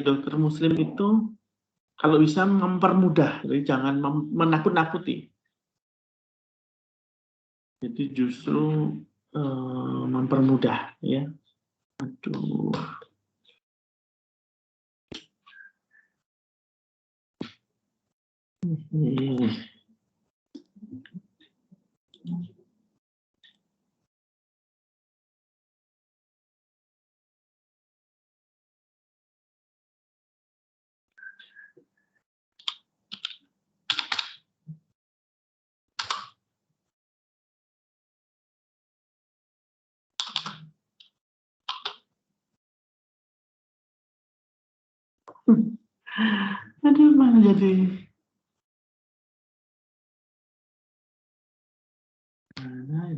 dokter muslim itu kalau bisa mempermudah, jadi jangan menakut-nakuti. Jadi justru mempermudah, ya. Aduh. Aduh, mana jadi mana?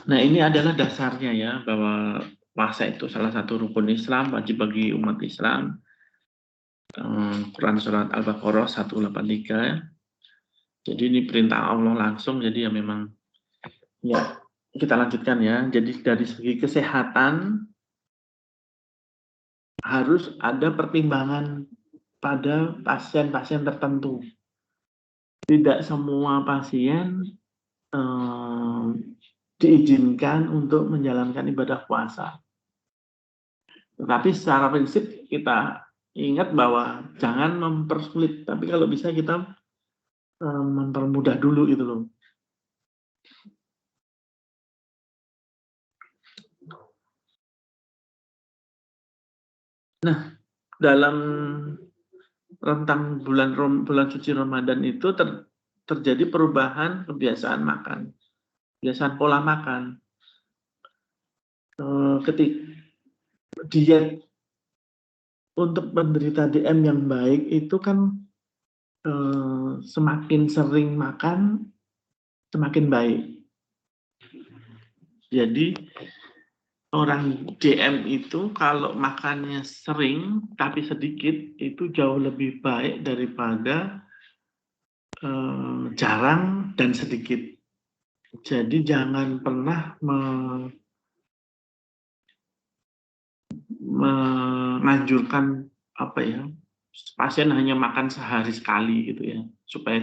Nah, ini adalah dasarnya ya, bahwa puasa itu salah satu rukun Islam, wajib bagi umat Islam. Quran Surat Al-Baqarah 183. Jadi ini perintah Allah langsung, jadi ya memang, ya kita lanjutkan ya. Jadi dari segi kesehatan, harus ada pertimbangan pada pasien-pasien tertentu. Tidak semua pasien diizinkan untuk menjalankan ibadah puasa. Tetapi secara prinsip kita ingat bahwa jangan mempersulit, tapi kalau bisa kita mempermudah dulu itu loh. Nah, dalam rentang bulan suci Ramadan itu terjadi perubahan kebiasaan makan, kebiasaan pola makan. Ketika diet untuk penderita DM yang baik itu kan semakin sering makan semakin baik. Jadi orang DM itu kalau makannya sering tapi sedikit itu jauh lebih baik daripada jarang dan sedikit. Jadi jangan pernah menganjurkan pasien hanya makan sehari sekali gitu ya, supaya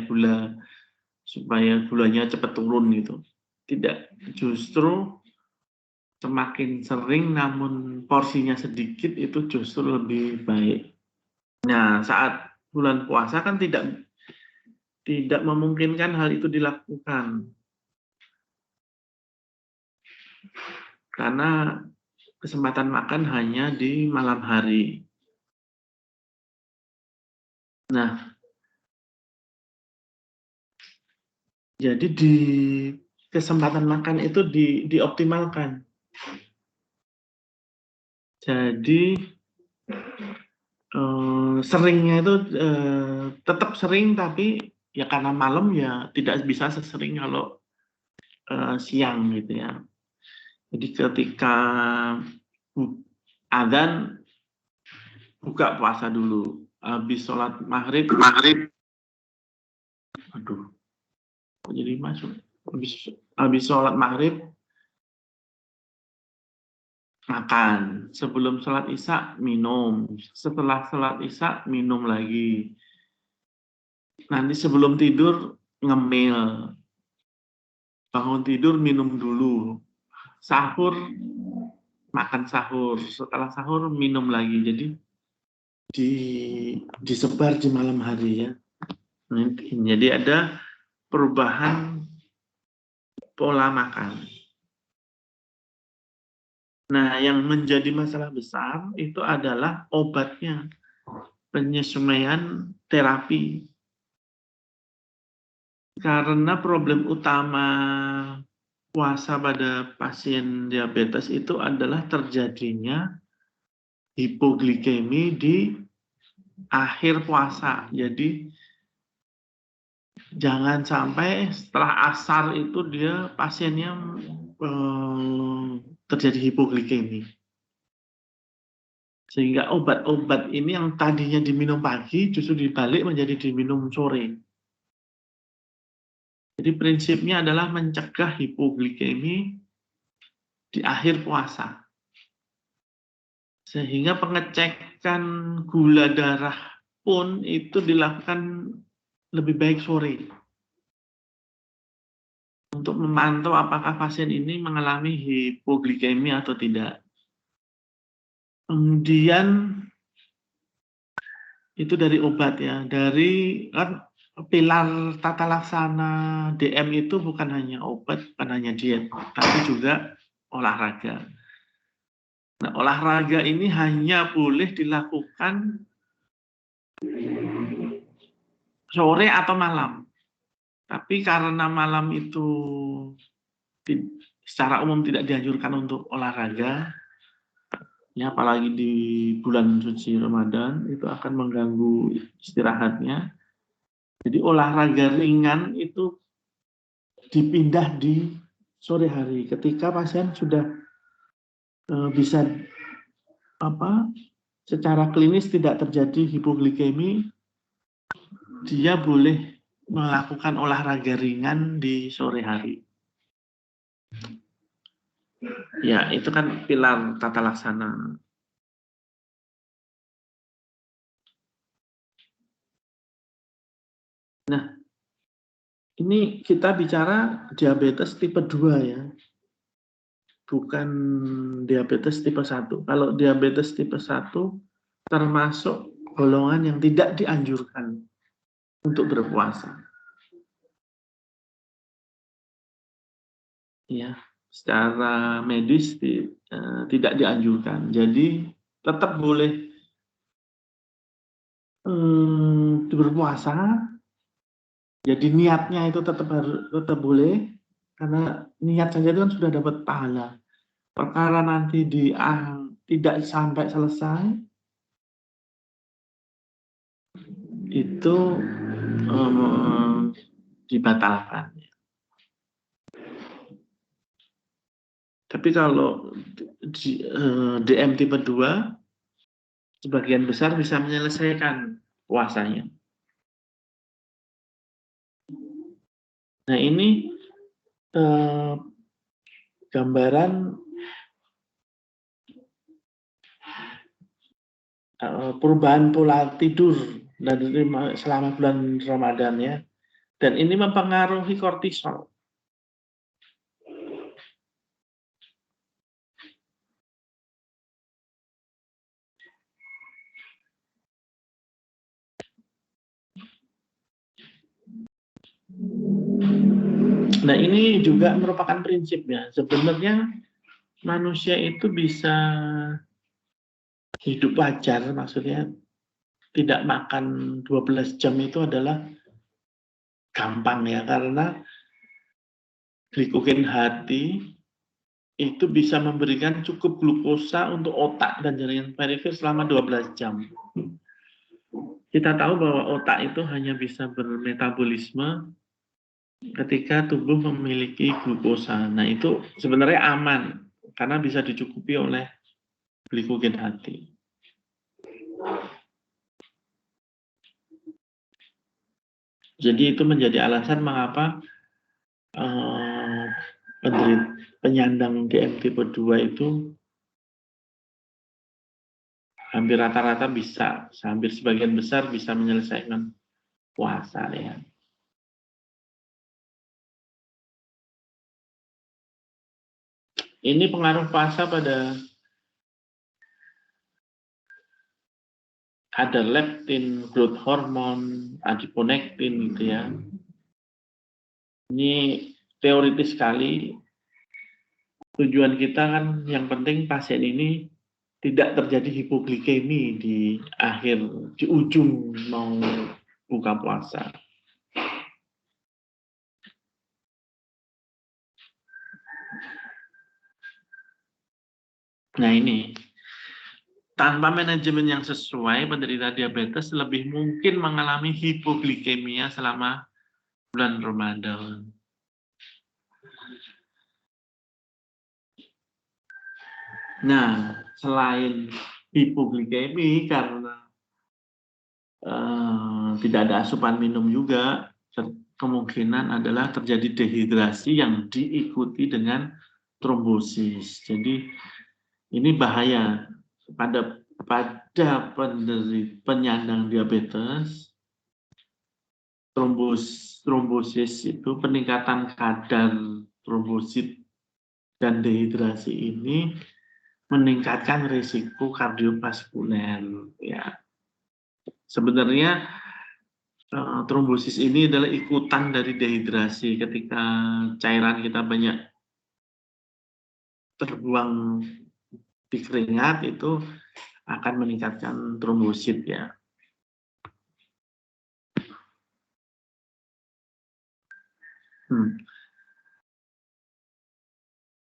gulanya cepat turun gitu. Tidak, justru semakin sering namun porsinya sedikit itu justru lebih baik. Nah, saat bulan puasa kan tidak memungkinkan hal itu dilakukan. Karena kesempatan makan hanya di malam hari. Nah, jadi di kesempatan makan itu dioptimalkan. Jadi seringnya itu tetap sering, tapi ya karena malam ya tidak bisa sesering kalau siang gitu ya. Jadi ketika adzan buka puasa dulu, habis sholat maghrib, aduh, kok jadi masuk, habis sholat maghrib makan, sebelum sholat isya minum, setelah sholat isya minum lagi, nanti sebelum tidur ngemil, bangun tidur minum dulu, sahur makan sahur, setelah sahur minum lagi. Jadi disebar di malam hari ya. Jadi ada perubahan pola makan. Nah, yang menjadi masalah besar itu adalah obatnya, penyesuaian terapi. Karena problem utama puasa pada pasien diabetes itu adalah terjadinya hipoglikemi di akhir puasa. Jadi Jangan sampai setelah asar itu dia pasiennya terjadi hipoglikemi. Sehingga obat-obat ini yang tadinya diminum pagi justru dibalik menjadi diminum sore. Jadi prinsipnya adalah mencegah hipoglikemi di akhir puasa. Sehingga pengecekan gula darah pun itu dilakukan lebih baik sore. Untuk memantau apakah pasien ini mengalami hipoglikemi atau tidak. Kemudian itu dari obat ya, dari kan pilar tata laksana DM itu bukan hanya obat, bukan hanya diet, tapi juga olahraga. Nah, olahraga ini hanya boleh dilakukan sore atau malam. Tapi karena malam itu secara umum tidak dianjurkan untuk olahraga, ya apalagi di bulan suci Ramadan itu akan mengganggu istirahatnya. Jadi olahraga ringan itu dipindah di sore hari ketika pasien sudah bisa secara klinis tidak terjadi hipoglikemi, dia boleh melakukan olahraga ringan di sore hari. Ya, itu kan pilar tata laksana. Nah, ini kita bicara diabetes tipe 2 ya. Bukan diabetes tipe 1. Kalau diabetes tipe 1 termasuk golongan yang tidak dianjurkan untuk berpuasa. Ya, secara medis tidak dianjurkan. Jadi tetap boleh berpuasa. Jadi niatnya itu tetap boleh karena niat saja itu kan sudah dapat pahala. Perkara nanti tidak sampai selesai itu dibatalkan. Tapi kalau DM tipe 2 sebagian besar bisa menyelesaikan puasanya. Nah, ini gambaran perubahan pola tidur selama bulan Ramadan ya. Dan ini mempengaruhi kortisol. Nah, ini juga merupakan prinsipnya. Sebenarnya manusia itu bisa hidup wajar, maksudnya tidak makan 12 jam itu adalah gampang ya, karena glikogen hati itu bisa memberikan cukup glukosa untuk otak dan jaringan periferi selama 12 jam. Kita tahu bahwa otak itu hanya bisa bermetabolisme ketika tubuh memiliki glukosa. Nah, itu sebenarnya aman karena bisa dicukupi oleh glikogen hati. Jadi itu menjadi alasan mengapa penyandang DM tipe 2 itu hampir rata-rata bisa, hampir sebagian besar bisa menyelesaikan puasa ya. Ini pengaruh puasa pada ada leptin, growth hormone, adiponektin gitu ya. Ini teoritis sekali. Tujuan kita kan yang penting pasien ini tidak terjadi hipoglikemi di ujung mau buka puasa. Nah, ini tanpa manajemen yang sesuai, penderita diabetes lebih mungkin mengalami hipoglikemia selama bulan Ramadan. Nah, selain hipoglikemi karena tidak ada asupan minum juga, kemungkinan adalah terjadi dehidrasi yang diikuti dengan trombosis. Jadi ini bahaya pada penyandang diabetes. Trombosis itu peningkatan kadar trombosit dan dehidrasi ini meningkatkan risiko kardiovaskuler. Ya, sebenarnya trombosis ini adalah ikutan dari dehidrasi. Ketika cairan kita banyak terbuang di keringat, itu akan meningkatkan trombosit ya.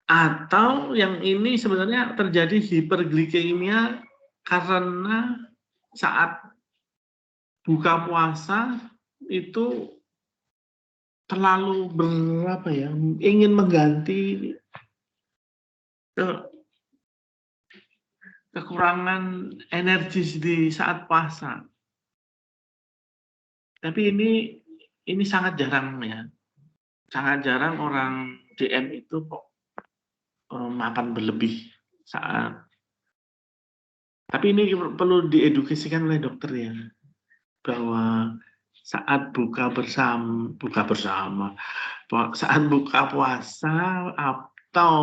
Atau yang ini sebenarnya terjadi hiperglikemia karena saat buka puasa itu terlalu ingin mengganti kekurangan energi di saat puasa. Tapi ini sangat jarang ya. Sangat jarang orang DM itu kok makan berlebih saat. Tapi ini perlu diedukasikan oleh dokter ya, bahwa saat saat buka puasa atau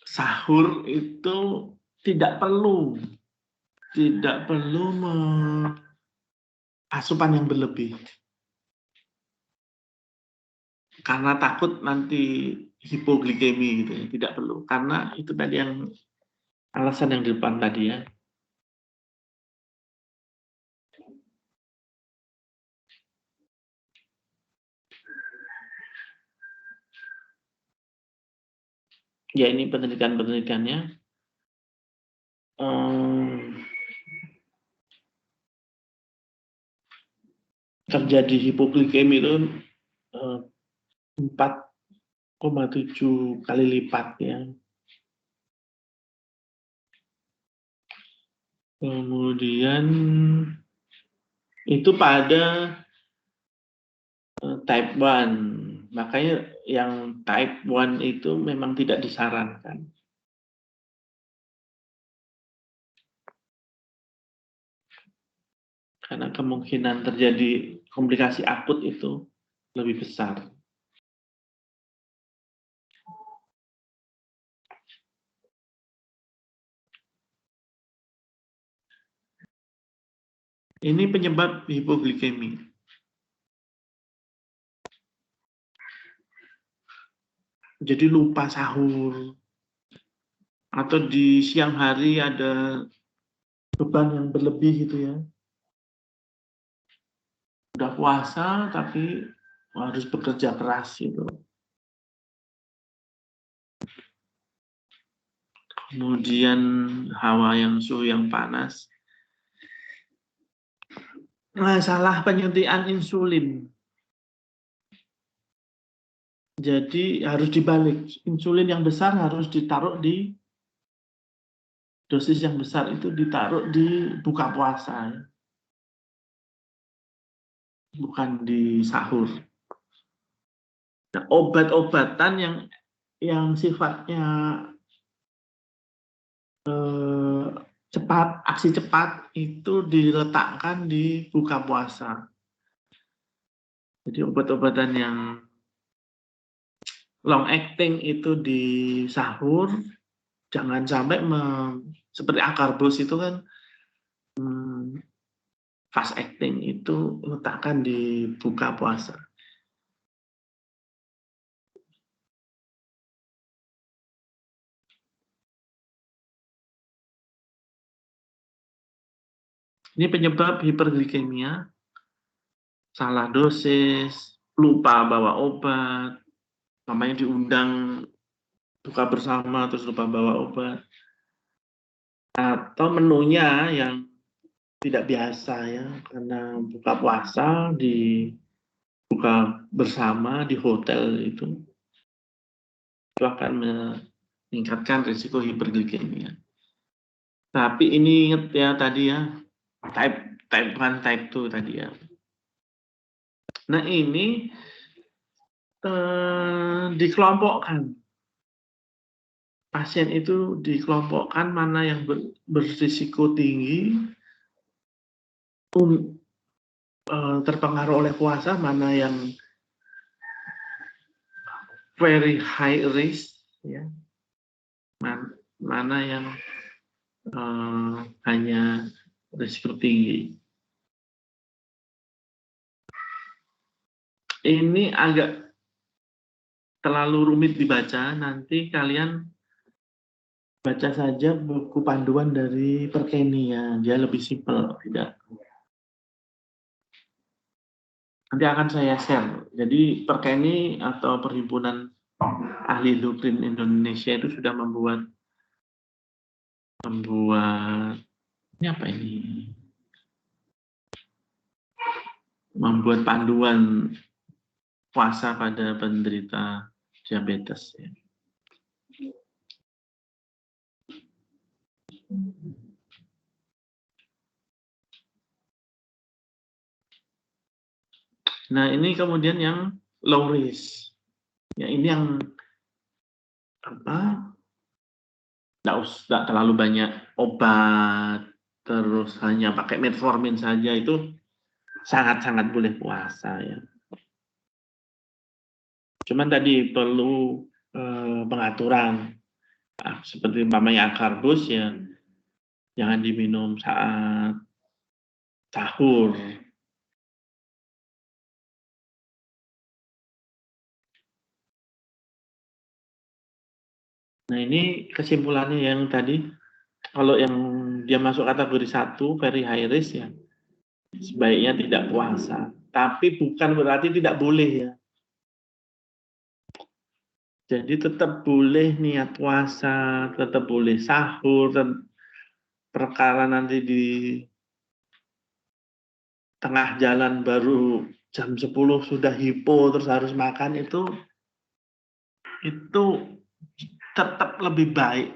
sahur itu tidak perlu asupan yang berlebih. Karena takut nanti hipoglikemi gitu ya, tidak perlu. Karena itu tadi yang alasan yang di depan tadi ya. Ya ini penelitiannya. Terjadi hipoglikemi itu 4,7 kali lipat ya. Kemudian itu pada type 1. Makanya yang type 1 itu memang tidak disarankan. Karena kemungkinan terjadi komplikasi akut itu lebih besar. Ini penyebab hipoglikemi. Jadi lupa sahur. Atau di siang hari ada beban yang berlebih gitu ya. Udah puasa tapi harus bekerja keras gitu. Kemudian suhu yang panas. Masalah penyuntikan insulin. Jadi harus dibalik. Insulin yang besar harus ditaruh di dosis yang besar itu ditaruh di buka puasa. Bukan di sahur. Nah, obat-obatan yang sifatnya aksi cepat itu diletakkan di buka puasa. Jadi obat-obatan yang long acting itu di sahur, jangan sampai seperti akarbos itu kan fast acting itu letakkan di buka puasa. Ini penyebab hiperglikemia, salah dosis, lupa bawa obat, namanya diundang buka bersama terus lupa bawa obat, atau menunya yang tidak biasa ya, karena buka puasa di buka bersama di hotel itu akan meningkatkan risiko hiperglikemia. Tapi ini ingat ya tadi ya, type 1, type 2 tadi ya. Nah ini dikelompokkan. Pasien itu dikelompokkan mana yang berisiko tinggi, terpengaruh oleh puasa, mana yang very high risk, ya, mana yang hanya risiko tinggi. Ini agak terlalu rumit dibaca, nanti kalian baca saja buku panduan dari Perkenia, dia lebih simpel, tidak. Nanti akan saya share. Jadi Perkeni atau Perhimpunan Ahli Endokrin Indonesia itu sudah membuat ini apa ini? Membuat panduan puasa pada penderita diabetes. Ya. Nah ini kemudian yang low risk. Ya ini yang apa? Tidak terlalu banyak obat, terus hanya pakai metformin saja itu sangat-sangat boleh puasa ya. Cuman tadi perlu pengaturan. Seperti umpamanya akarbus ya, jangan diminum saat sahur. Nah ini kesimpulannya yang tadi, kalau yang dia masuk kategori 1, very high risk ya, sebaiknya tidak puasa. Tapi bukan berarti tidak boleh ya. Jadi tetap boleh niat puasa, tetap boleh sahur, dan perkara nanti di tengah jalan baru jam 10 sudah hipo terus harus makan itu tetap lebih baik.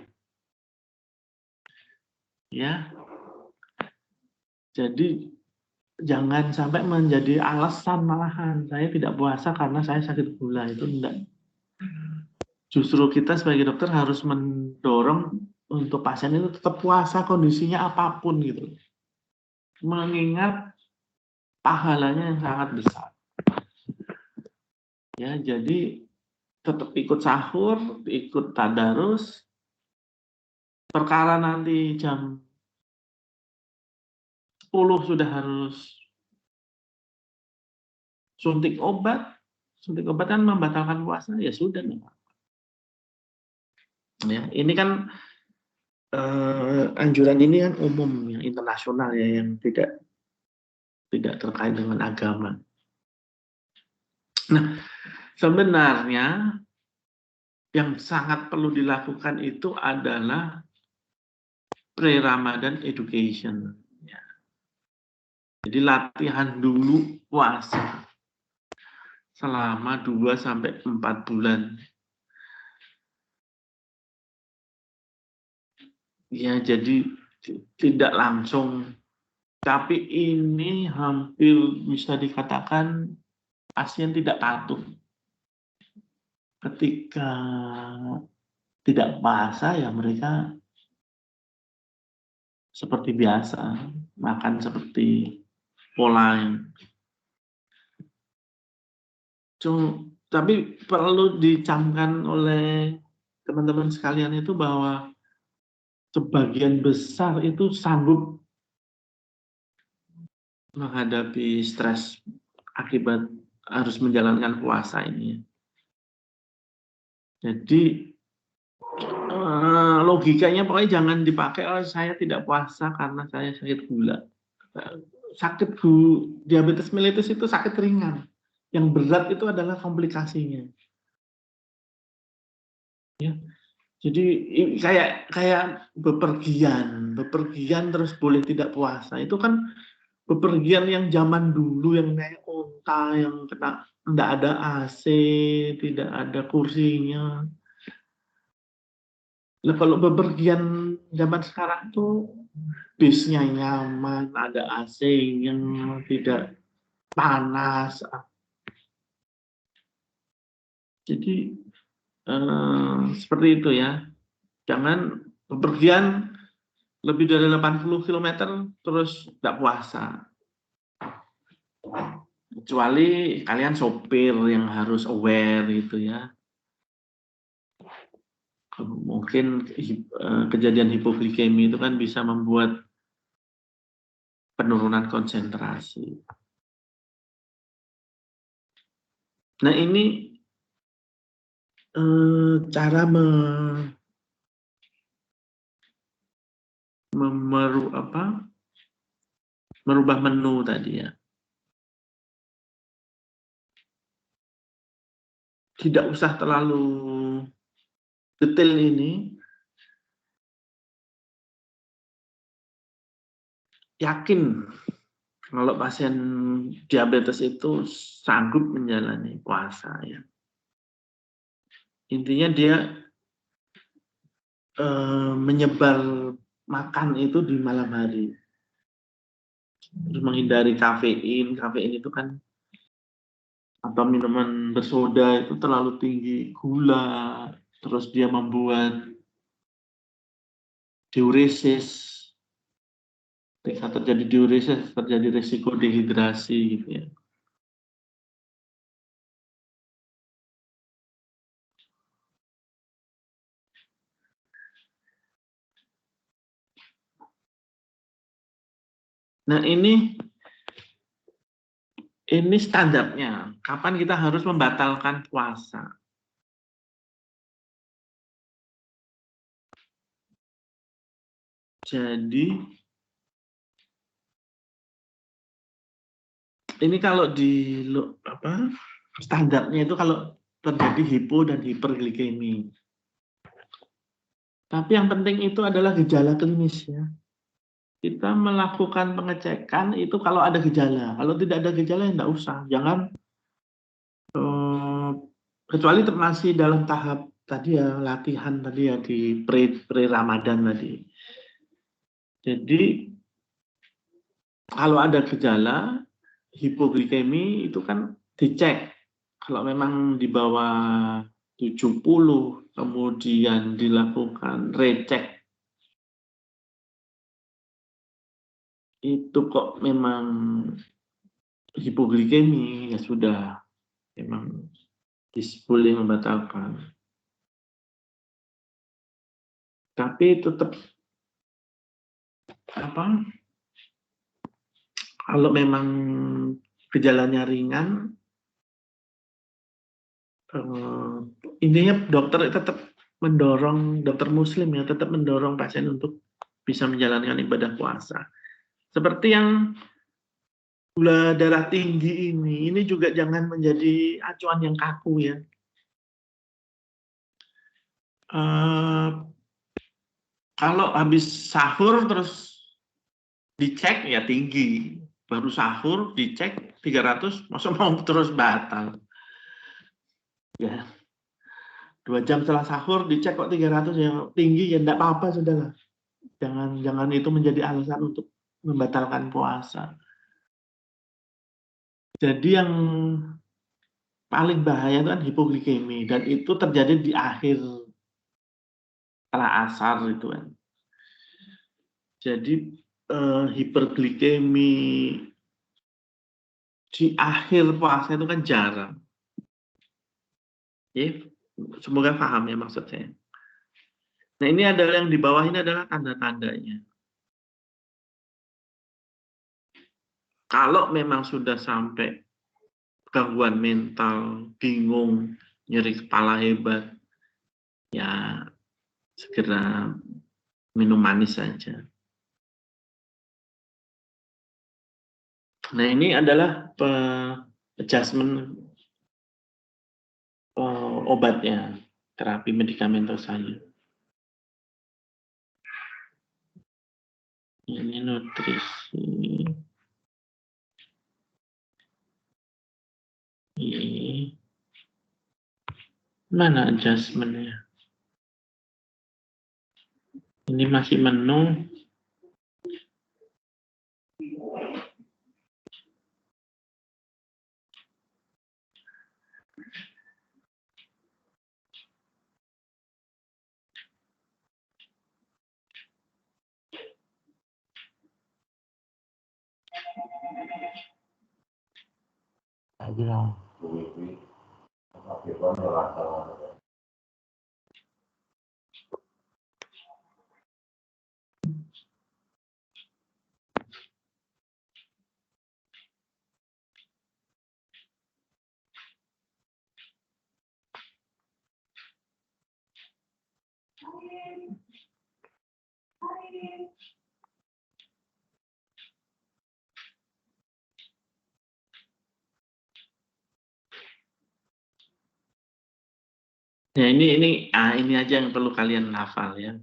Ya. Jadi jangan sampai menjadi alasan malahan saya tidak puasa karena saya sakit gula, itu enggak. Justru kita sebagai dokter harus mendorong untuk pasien itu tetap puasa kondisinya apapun gitu. Mengingat pahalanya yang sangat besar. Ya, jadi tetap ikut sahur, ikut tadarus. Perkara nanti jam 10 sudah harus suntik obat kan membatalkan puasa, ya sudah. Ya, ini kan anjuran ini kan umum, yang internasional ya, yang tidak terkait dengan agama. Nah, sebenarnya yang sangat perlu dilakukan itu adalah pre-Ramadan education. Ya. Jadi latihan dulu puasa selama 2-4 bulan. Ya, jadi tidak langsung, tapi ini hampir bisa dikatakan pasien tidak patuh. Ketika tidak puasa ya mereka seperti biasa, makan seperti pola yang. Tapi perlu dicamkan oleh teman-teman sekalian itu bahwa sebagian besar itu sanggup menghadapi stres akibat harus menjalankan puasa ini. Jadi logikanya pokoknya jangan dipakai, oh saya tidak puasa karena saya sakit gula. Sakit diabetes mellitus itu sakit ringan. Yang berat itu adalah komplikasinya. Ya. Jadi kayak bepergian terus boleh tidak puasa. Itu kan bepergian yang zaman dulu yang naik onta yang kena nggak ada AC, tidak ada kursinya. Nah, kalau bepergian zaman sekarang tuh bisnya nyaman, ada AC-nya, tidak panas. Jadi seperti itu ya. Jangan bepergian lebih dari 80 km terus tidak puasa. Kecuali kalian sopir yang harus aware gitu ya. Mungkin kejadian hipoglikemi itu kan bisa membuat penurunan konsentrasi. Nah ini cara merubah menu tadi ya. Tidak usah terlalu detail ini. Yakin kalau pasien diabetes itu sanggup menjalani puasa ya. Intinya dia menyebar makan itu di malam hari. Terus menghindari kafein. Kafein itu kan atau minuman bersoda itu terlalu tinggi gula. Terus dia membuat diuresis. Ketika terjadi diuresis terjadi risiko dehidrasi gitu ya. Nah ini standarnya. Kapan kita harus membatalkan puasa? Jadi ini kalau di standarnya itu kalau terjadi hipo dan hiperglikemi. Tapi yang penting itu adalah gejala klinis ya. Kita melakukan pengecekan itu kalau ada gejala. Kalau tidak ada gejala ya enggak usah. Jangan kecuali masih dalam tahap tadi ya latihan tadi ya di pre Ramadan tadi. Jadi kalau ada gejala hipoglikemi itu kan dicek. Kalau memang di bawah 70 kemudian dilakukan recek itu kok memang hipoglikemi ya sudah memang boleh membatalkan. Tapi tetap kalau memang gejalanya ringan, intinya dokter tetap mendorong, dokter muslim ya tetap mendorong pasien untuk bisa menjalankan ibadah puasa. Seperti yang gula darah tinggi ini juga jangan menjadi acuan yang kaku ya. Kalau habis sahur terus dicek ya tinggi, baru sahur dicek 300, masa mau terus batal? Ya, 2 jam setelah sahur dicek kok 300 yang tinggi ya enggak apa-apa sudahlah. Jangan itu menjadi alasan untuk membatalkan puasa. Jadi yang paling bahaya itu kan hipoglikemi dan itu terjadi di akhir setelah asar itu kan. Jadi hiperglikemi di akhir puasa itu kan jarang. Ya, semoga paham ya maksud saya. Nah ini adalah yang di bawah ini adalah tanda-tandanya. Kalau memang sudah sampai gangguan mental, bingung, nyeri kepala hebat, ya segera minum manis saja. Nah ini adalah adjustment obatnya, terapi medikamentosanya. Ini nutrisi. Ini mana adjustment-nya? Ini masih menu. Ya ini aja yang perlu kalian hafal ya.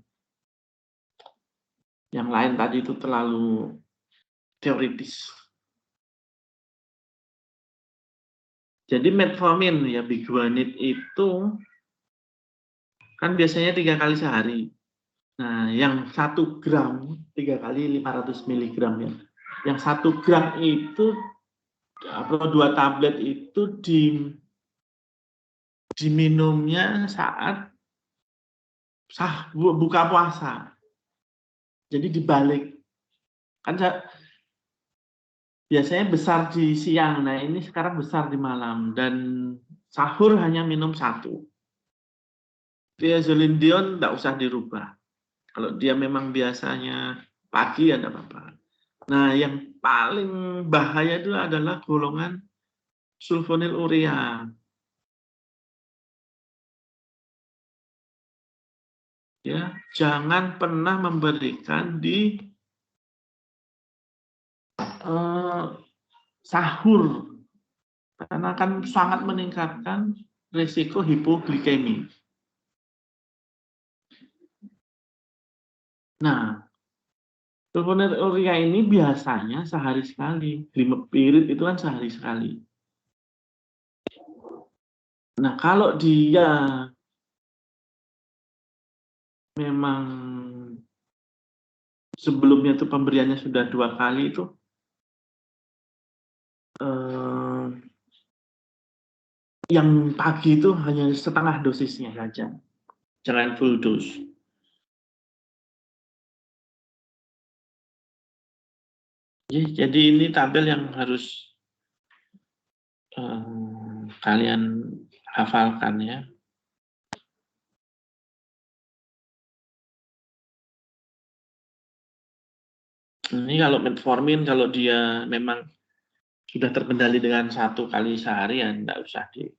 Yang lain tadi itu terlalu teoritis. Jadi metformin ya biguanid itu kan biasanya 3 kali sehari. Nah, yang 1 gram 3 kali 500 miligram ya. Yang 1 gram itu atau 2 tablet itu diminumnya saat buka puasa. Jadi dibalik. Kan biasanya besar di siang, nah ini sekarang besar di malam. Dan sahur hanya minum 1. Thiazolindion tidak usah dirubah. Kalau dia memang biasanya pagi ya tidak apa-apa. Nah yang paling bahaya itu adalah golongan sulfonilurea. Ya, jangan pernah memberikan di sahur karena akan sangat meningkatkan risiko hipoglikemi. Nah, sulfonilurea ini biasanya sehari sekali. 5 pirit itu kan sehari sekali. Nah, kalau dia memang sebelumnya itu pemberiannya sudah 2 kali itu yang pagi itu hanya setengah dosisnya saja, jangan full dose. Jadi ini tabel yang harus kalian hafalkan ya. Ini kalau metformin kalau dia memang sudah terkendali dengan 1 kali sehari ya tidak usah di.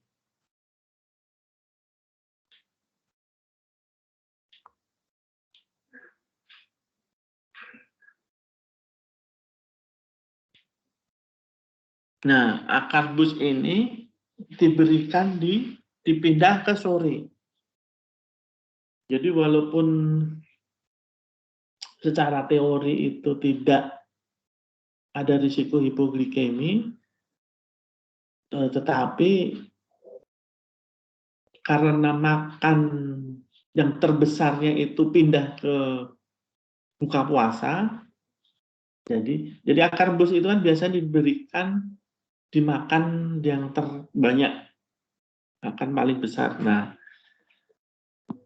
Nah, akarbus ini diberikan dipindah ke sore. Jadi walaupun secara teori itu tidak ada risiko hipoglikemi, tetapi karena makan yang terbesarnya itu pindah ke buka puasa, jadi akarbus itu kan biasanya diberikan dimakan yang terbanyak, akan paling besar. Nah,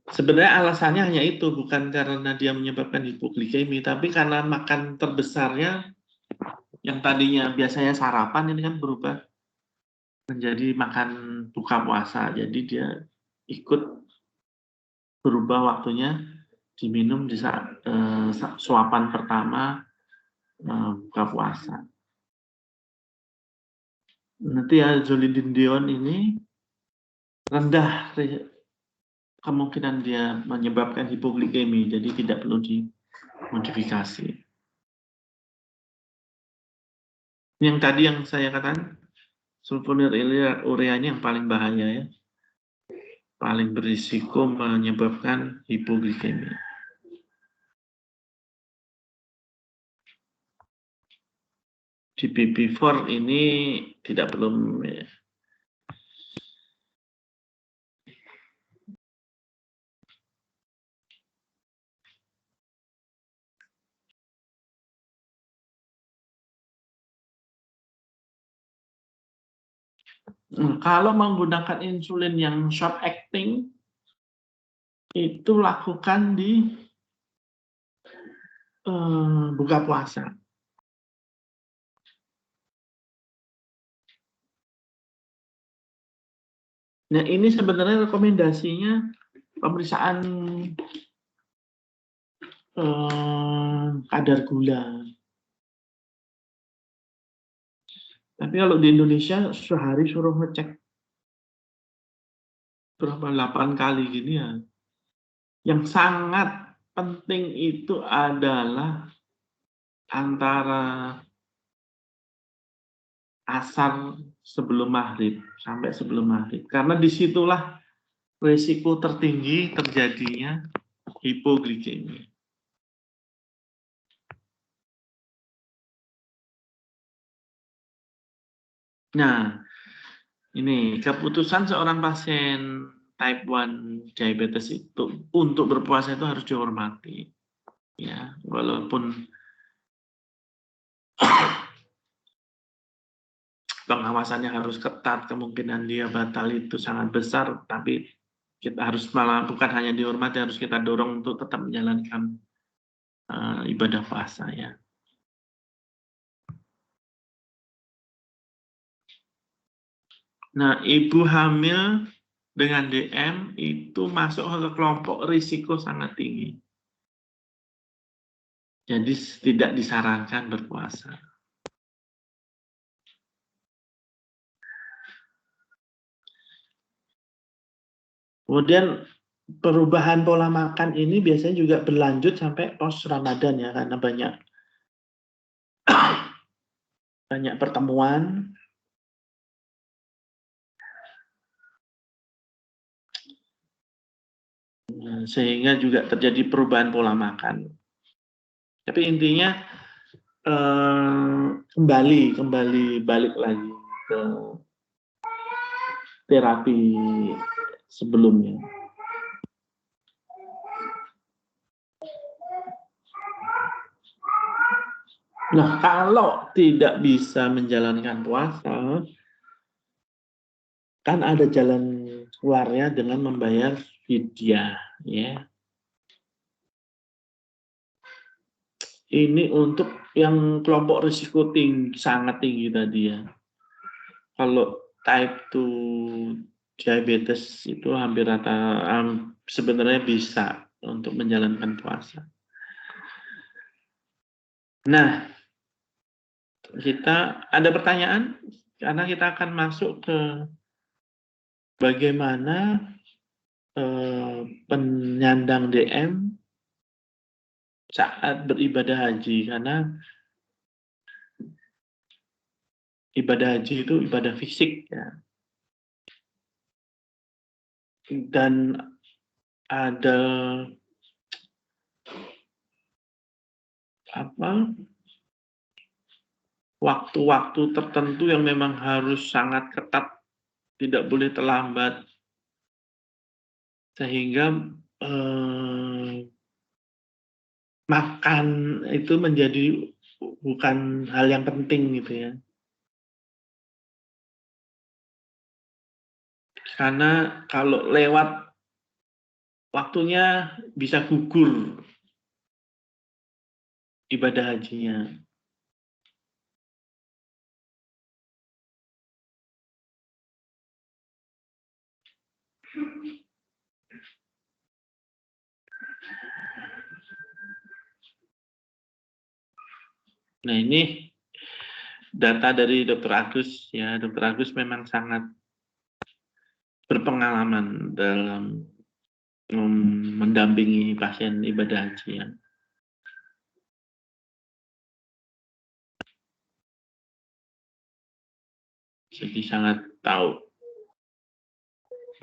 sebenarnya alasannya hanya itu, bukan karena dia menyebabkan hipoglikemi, tapi karena makan terbesarnya yang tadinya biasanya sarapan ini kan berubah menjadi makan buka puasa. Jadi dia ikut berubah waktunya diminum di saat suapan pertama buka puasa. Nanti ya zolidindion ini rendah kemungkinan dia menyebabkan hipoglikemi, jadi tidak perlu dimodifikasi. Yang tadi yang saya katakan sulfonilurea ini yang paling bahaya ya, paling berisiko menyebabkan hipoglikemi. Di PP4 ini tidak perlu Kalau menggunakan insulin yang short acting, itu lakukan di buka puasa. Nah, ini sebenarnya rekomendasinya pemeriksaan kadar gula. Tapi kalau di Indonesia sehari suruh ngecek berapa 8 kali gini ya. Yang sangat penting itu adalah antara asar sebelum maghrib sampai sebelum maghrib. Karena disitulah risiko tertinggi terjadinya hipoglikemia. Nah, ini keputusan seorang pasien type 1 diabetes itu untuk berpuasa itu harus dihormati. Ya, walaupun pengawasannya harus ketat, kemungkinan dia batal itu sangat besar, tapi kita harus malah bukan hanya dihormati, harus kita dorong untuk tetap menjalankan ibadah puasa ya. Nah, ibu hamil dengan DM itu masuk ke kelompok risiko sangat tinggi. Jadi tidak disarankan berpuasa. Kemudian perubahan pola makan ini biasanya juga berlanjut sampai pos Ramadan ya, karena banyak pertemuan. Sehingga juga terjadi perubahan pola makan. Tapi intinya kembali balik lagi ke terapi sebelumnya. Nah, kalau tidak bisa menjalankan puasa, kan ada jalan keluarnya dengan membayar fidyah, ya. Ini untuk yang kelompok risiko tinggi, sangat tinggi tadi ya. Kalau type 2 diabetes itu hampir rata sebenarnya bisa untuk menjalankan puasa. Nah, kita ada pertanyaan karena kita akan masuk ke bagaimana penyandang DM saat beribadah haji, karena ibadah haji itu ibadah fisik ya. Dan ada waktu-waktu tertentu yang memang harus sangat ketat, tidak boleh terlambat, sehingga makan itu menjadi bukan hal yang penting gitu ya. Karena kalau lewat waktunya bisa gugur ibadah hajinya. Nah, ini data dari Dr. Agus ya. Dr. Agus memang sangat berpengalaman dalam mendampingi pasien ibadah haji ya. Jadi sangat tahu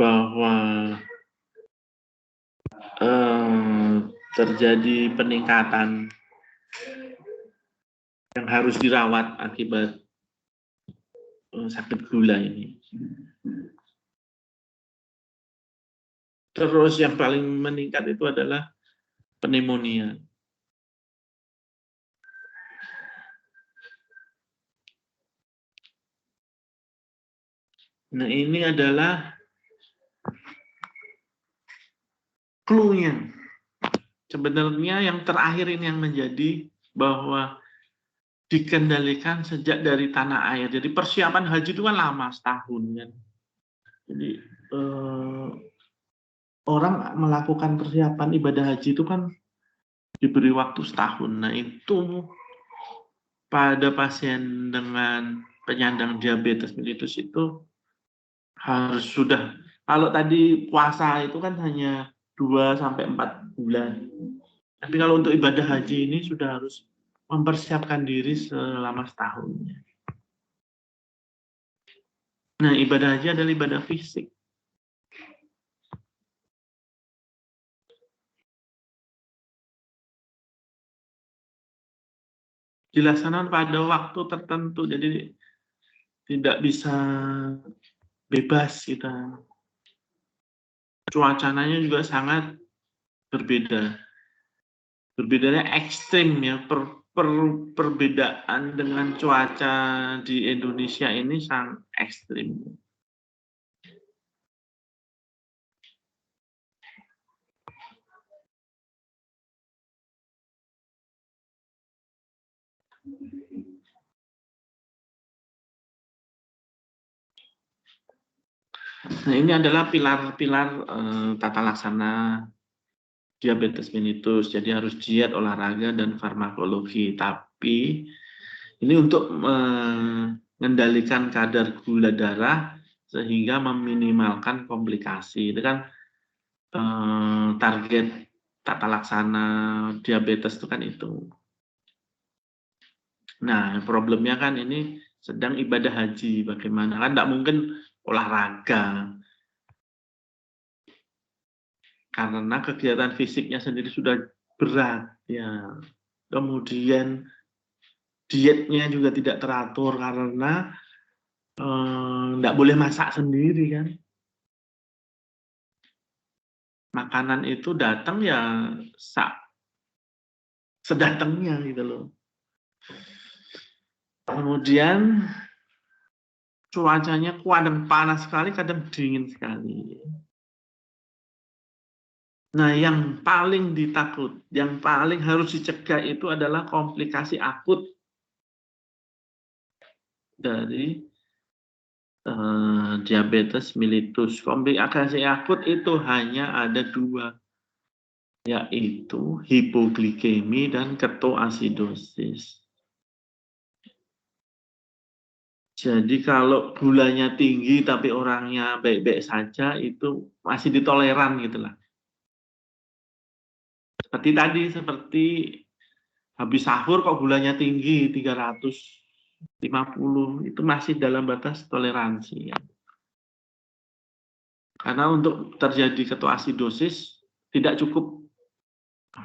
bahwa terjadi peningkatan yang harus dirawat akibat sakit gula ini. Terus yang paling meningkat itu adalah pneumonia. Nah, ini adalah clue-nya. Sebenarnya yang terakhir ini yang menjadi bahwa dikendalikan sejak dari tanah air. Jadi persiapan haji itu kan lama, setahun kan. Jadi orang melakukan persiapan ibadah haji itu kan diberi waktu setahun. Nah, itu pada pasien dengan penyandang diabetes mellitus itu harus sudah. Kalau tadi puasa itu kan hanya 2-4 bulan. Tapi kalau untuk ibadah haji ini sudah harus mempersiapkan diri selama setahun. Nah, ibadah haji adalah ibadah fisik. Dilaksanakan pada waktu tertentu, jadi tidak bisa bebas kita. Cuacanya juga sangat berbeda. Berbedanya ekstrim ya, perbedaan dengan cuaca di Indonesia ini sangat ekstrim. Nah, ini adalah pilar-pilar tata laksana diabetes mellitus. Jadi harus diet, olahraga, dan farmakologi. Tapi ini untuk mengendalikan kadar gula darah sehingga meminimalkan komplikasi. Itu kan target tata laksana diabetes itu kan itu. Nah, problemnya kan ini sedang ibadah haji. Bagaimana? Kan tidak mungkin olahraga. Karena kegiatan fisiknya sendiri sudah berat. Ya. Kemudian dietnya juga tidak teratur karena tidak boleh masak sendiri kan. Makanan itu datang ya sedatangnya gitu loh. Kemudian cuacanya kadang panas sekali, kadang dingin sekali. Nah, yang paling yang paling harus dicegah itu adalah komplikasi akut dari diabetes mellitus. Komplikasi akut itu hanya ada 2, yaitu hipoglikemi dan ketoasidosis. Jadi kalau gulanya tinggi tapi orangnya baik-baik saja itu masih ditoleran gitulah. Seperti habis sahur kok gulanya tinggi 350 itu masih dalam batas toleransi. Ya. Karena untuk terjadi ketoasidosis tidak cukup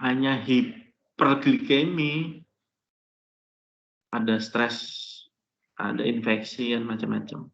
hanya hiperglikemi, ada stres, ada infeksi dan macam-macam.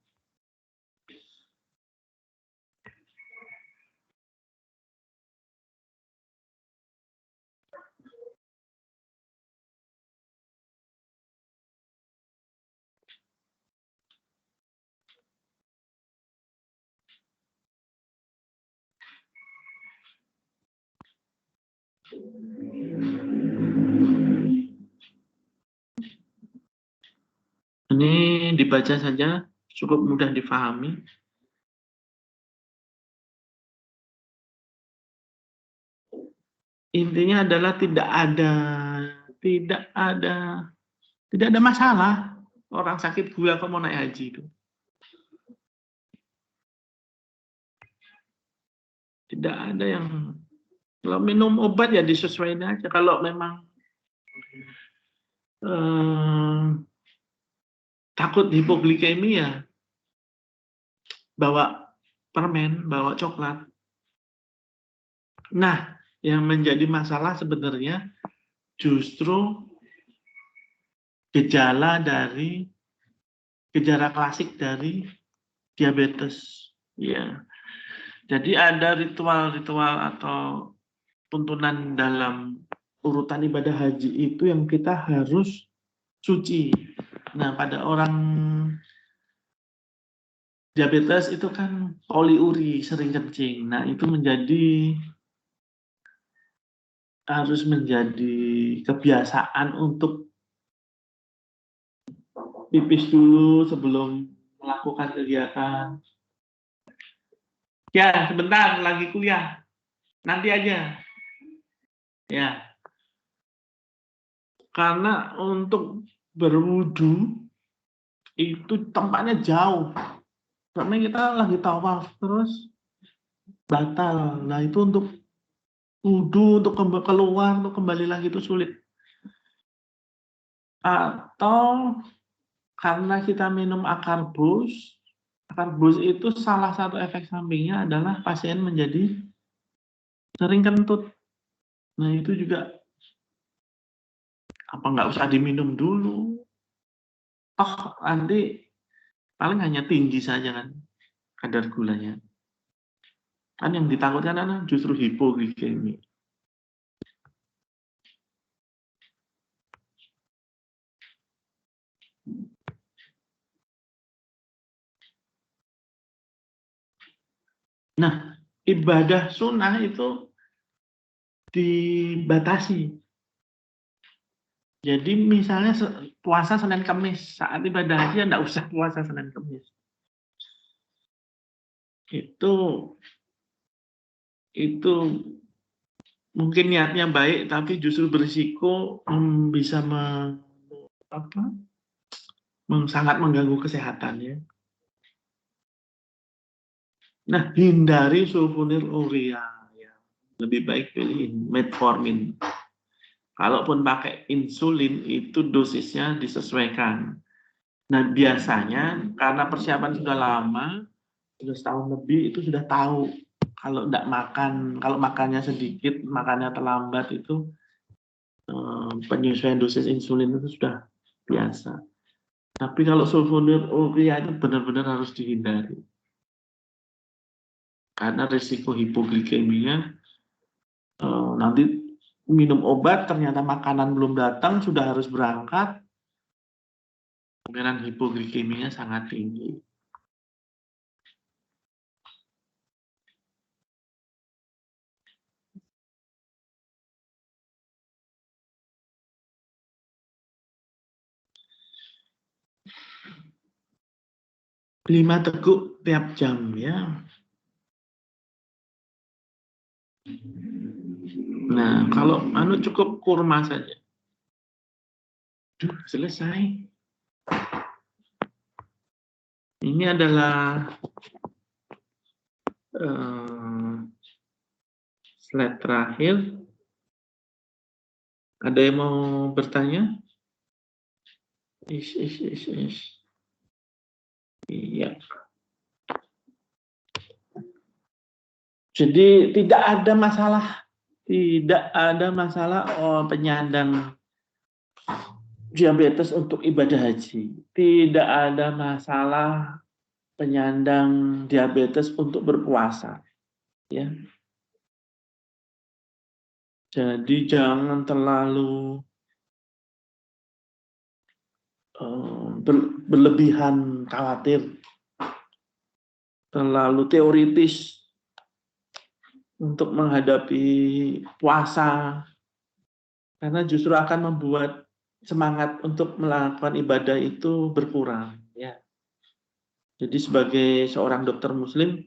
Ini dibaca saja, cukup mudah difahami. Intinya adalah tidak ada masalah orang sakit gula kok mau naik haji itu. Tidak ada yang, kalau minum obat ya disesuaikan aja. Kalau memang takut hipoglikemi ya bawa permen, bawa coklat. Nah, yang menjadi masalah sebenarnya justru gejala klasik dari diabetes. Ya. Jadi ada ritual-ritual atau tuntunan dalam urutan ibadah haji itu yang kita harus suci. Nah, pada orang diabetes itu kan poliuri, sering kencing. Nah, itu harus menjadi kebiasaan untuk pipis dulu sebelum melakukan kegiatan. Ya, sebentar, lagi kuliah. Nanti aja. Ya, karena untuk berwudu itu tempatnya jauh. Karena kita lagi tawaf terus batal. Nah, itu untuk wudu, untuk keluar, untuk kembali lagi itu sulit. Atau karena kita minum akarbus itu salah satu efek sampingnya adalah pasien menjadi sering kentut. Nah, itu juga apa nggak usah diminum dulu. Oh, nanti paling hanya tinggi saja kan kadar gulanya. Kan yang ditakutkan adalah justru hipoglikemi. Nah, ibadah sunnah itu dibatasi. Jadi misalnya puasa Senin Kamis, saat ibadah haji enggak usah puasa Senin Kamis. Itu mungkin niatnya baik, tapi justru berisiko bisa sangat mengganggu kesehatan ya. Nah, hindari sulfonylurea ya. Lebih baik pilih metformin. Kalaupun pakai insulin itu dosisnya disesuaikan. Nah, biasanya karena persiapan sudah lama, sudah setahun lebih itu sudah tahu kalau tidak makan, kalau makannya sedikit, makannya terlambat itu penyesuaian dosis insulin itu sudah biasa. Tapi kalau sulfonylurea itu benar-benar harus dihindari. Karena risiko hipoglikemia nanti minum obat ternyata makanan belum datang sudah harus berangkat, kemungkinan hipoglikeminya sangat tinggi. Lima teguk tiap jam ya. Nah, kalau cukup kurma saja. Duh, selesai. Ini adalah slide terakhir. Ada yang mau bertanya? Iya. Jadi tidak ada masalah penyandang diabetes untuk ibadah haji. Tidak ada masalah penyandang diabetes untuk berpuasa. Ya. Jadi jangan terlalu berlebihan khawatir, terlalu teoritis untuk menghadapi puasa, karena justru akan membuat semangat untuk melakukan ibadah itu berkurang. Ya. Jadi sebagai seorang dokter muslim,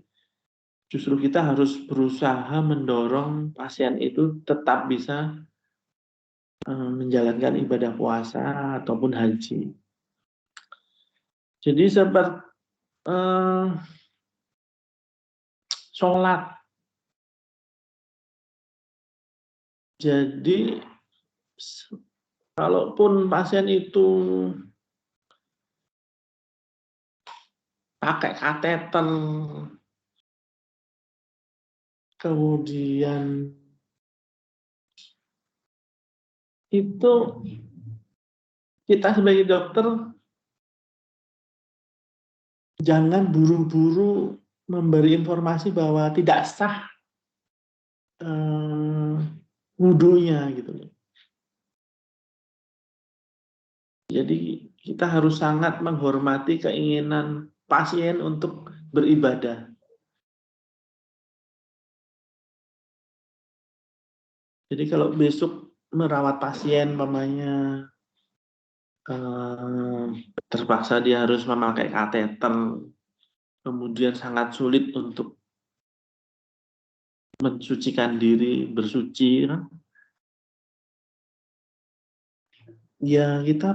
justru kita harus berusaha mendorong pasien itu tetap bisa menjalankan ibadah puasa ataupun haji. Jadi seperti sholat. Jadi kalaupun pasien itu pakai kateter, kemudian itu kita sebagai dokter jangan buru-buru memberi informasi bahwa tidak sah wudunya gitu. Jadi kita harus sangat menghormati keinginan pasien untuk beribadah. Jadi kalau besok merawat pasien, mamanya terpaksa dia harus memakai kateter, kemudian sangat sulit untuk mensucikan diri, bersuci, kan? Ya kita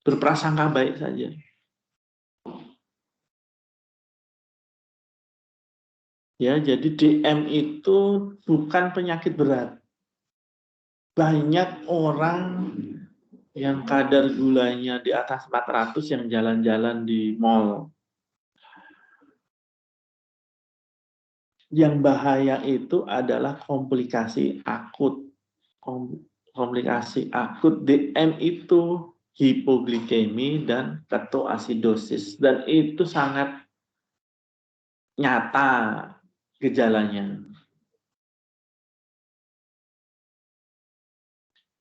berprasangka baik saja. Ya, jadi DM itu bukan penyakit berat. Banyak orang yang kadar gulanya di atas 400 yang jalan-jalan di mall. Yang bahaya itu adalah komplikasi akut. Komplikasi akut DM itu hipoglikemi dan ketoasidosis. Dan itu sangat nyata gejalanya.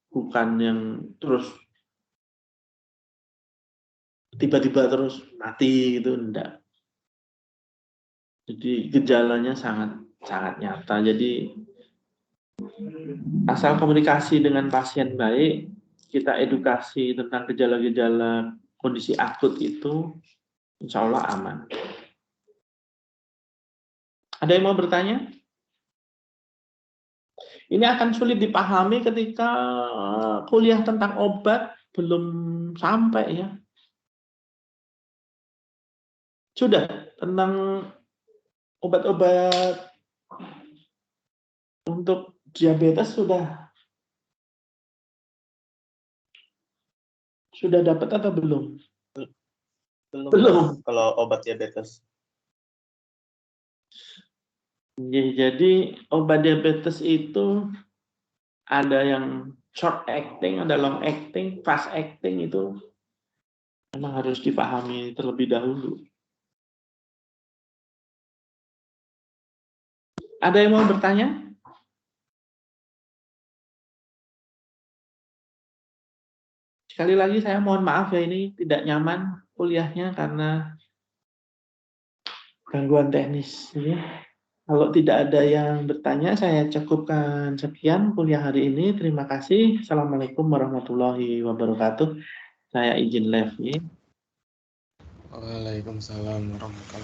Bukan yang terus tiba-tiba terus mati gitu, enggak. Jadi gejalanya sangat nyata. Jadi asal komunikasi dengan pasien baik, kita edukasi tentang gejala-gejala kondisi akut itu, insya Allah aman. Ada yang mau bertanya? Ini akan sulit dipahami ketika kuliah tentang obat belum sampai ya. Sudah tentang obat-obat untuk diabetes sudah dapat atau belum? Belum. Kalau obat diabetes. Jadi obat diabetes itu ada yang short acting, ada long acting, fast acting, itu memang harus dipahami terlebih dahulu. Ada yang mau bertanya? Sekali lagi saya mohon maaf ya, ini tidak nyaman kuliahnya karena gangguan teknis. Ya. Kalau tidak ada yang bertanya, saya cukupkan sekian kuliah hari ini. Terima kasih. Assalamualaikum warahmatullahi wabarakatuh. Saya izin live. Waalaikumsalam warahmatullahi wabarakatuh.